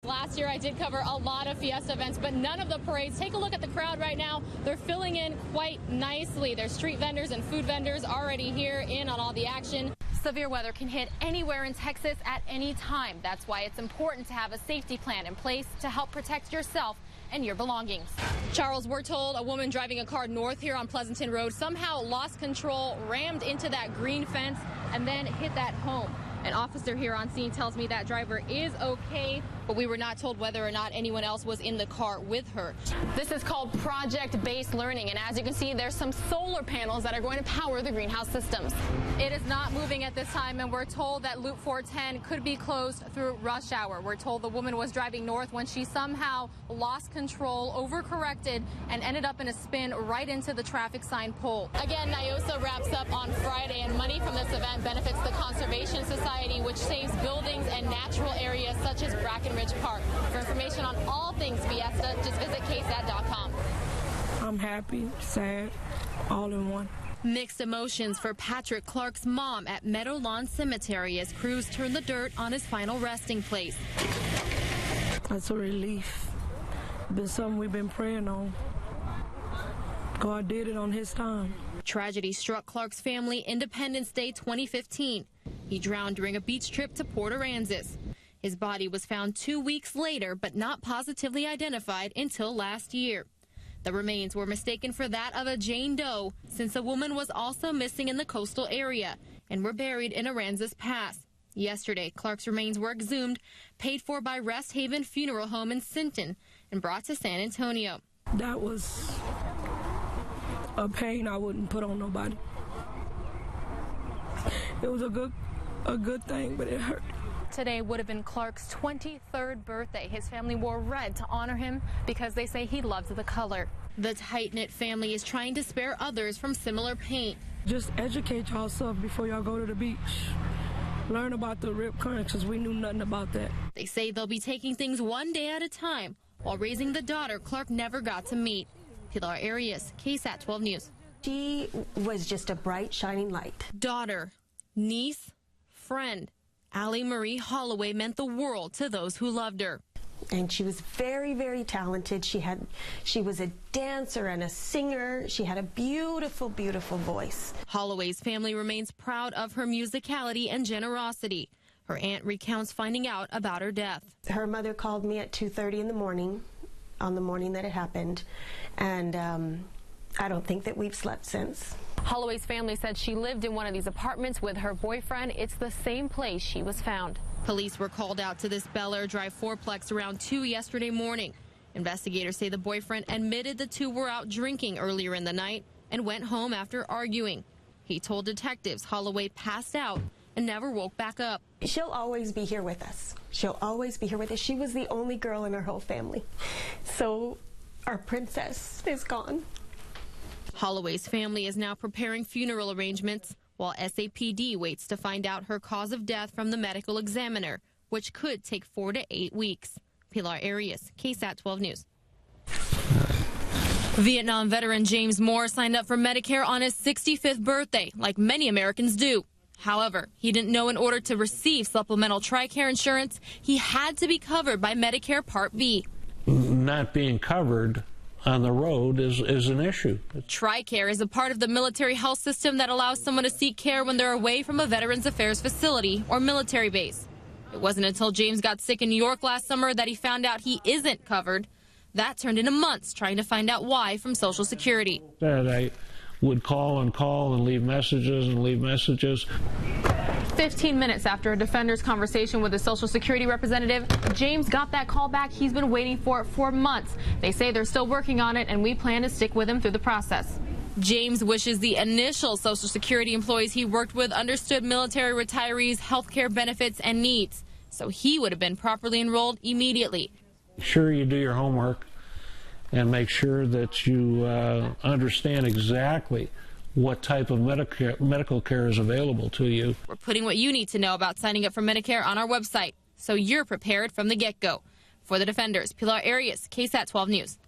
Last year I did cover a lot of Fiesta events, but none of the parades. Take a look at the crowd right now. They're filling in quite nicely. There's street vendors and food vendors already here in on all the action. Severe weather can hit anywhere in Texas at any time. That's why it's important to have a safety plan in place to help protect yourself and your belongings. Charles, we're told a woman driving a car north here on Pleasanton Road somehow lost control, rammed into that green fence, and then hit that home. An officer here on scene tells me that driver is okay, but we were not told whether or not anyone else was in the car with her. This is called project-based learning, and as you can see, there's some solar panels that are going to power the greenhouse systems. It is not moving at this time, and we're told that Loop 410 could be closed through rush hour. We're told the woman was driving north when she somehow lost control, overcorrected, and ended up in a spin right into the traffic sign pole. Again, NIOSA wraps up on Friday, and money from this event benefits the Conservation Society, which saves buildings and natural areas such as Brackenridge Park. For information on all things Fiesta, just visit ksat.com. I'm happy, sad, all in one. Mixed emotions for Patrick Clark's mom at Meadow Lawn Cemetery as crews turn the dirt on his final resting place. That's a relief. Been something we've been praying on. God did it on his time. Tragedy struck Clark's family Independence Day 2015. He drowned during a beach trip to Port Aransas. His body was found 2 weeks later, but not positively identified until last year. The remains were mistaken for that of a Jane Doe, since a woman was also missing in the coastal area and were buried in Aransas Pass. Yesterday, Clark's remains were exhumed, paid for by Rest Haven Funeral Home in Sinton, and brought to San Antonio. That was a pain I wouldn't put on nobody. It was a good thing, but it hurt. Today would have been Clark's 23rd birthday. His family wore red to honor him because they say he loves the color. The tight-knit family is trying to spare others from similar pain. Just educate yourself before y'all go to the beach. Learn about the rip current, because we knew nothing about that. They say they'll be taking things one day at a time while raising the daughter Clark never got to meet. Pilar Arias, KSAT 12 News. She was just a bright, shining light. Daughter, Niece, friend. Allie Marie Holloway meant the world to those who loved her. And she was very, very talented. She was a dancer and a singer. She had a beautiful, beautiful voice. Holloway's family remains proud of her musicality and generosity. Her aunt recounts finding out about her death. Her mother called me at 2:30 in the morning, on the morning that it happened, and I don't think that we've slept since. Holloway's family said she lived in one of these apartments with her boyfriend. It's the same place she was found. Police were called out to this Bel Air Drive fourplex around 2 yesterday morning. Investigators say the boyfriend admitted the two were out drinking earlier in the night and went home after arguing. He told detectives Holloway passed out and never woke back up. She'll always be here with us. She'll always be here with us. She was the only girl in her whole family. So our princess is gone. Holloway's family is now preparing funeral arrangements while SAPD waits to find out her cause of death from the medical examiner, which could take 4 to 8 weeks. Pilar Arias, KSAT 12 News. Vietnam veteran James Moore signed up for Medicare on his 65th birthday, like many Americans do. However, he didn't know in order to receive supplemental TRICARE insurance, he had to be covered by Medicare Part B. Not being covered on the road is an issue. TRICARE is a part of the military health system that allows someone to seek care when they're away from a Veterans Affairs facility or military base. It wasn't until James got sick in New York last summer that he found out he isn't covered. That turned into months trying to find out why from Social Security. I would call and leave messages. 15 minutes after a defender's conversation with a Social Security representative, James got that call back he's been waiting for months. They say they're still working on it, and we plan to stick with him through the process. James wishes the initial Social Security employees he worked with understood military retirees' health care benefits and needs, so he would have been properly enrolled immediately. Make sure you do your homework and make sure that you understand exactly what type of medical care is available to you. We're putting what you need to know about signing up for Medicare on our website, so you're prepared from the get-go. For the Defenders, Pilar Arias, KSAT 12 News.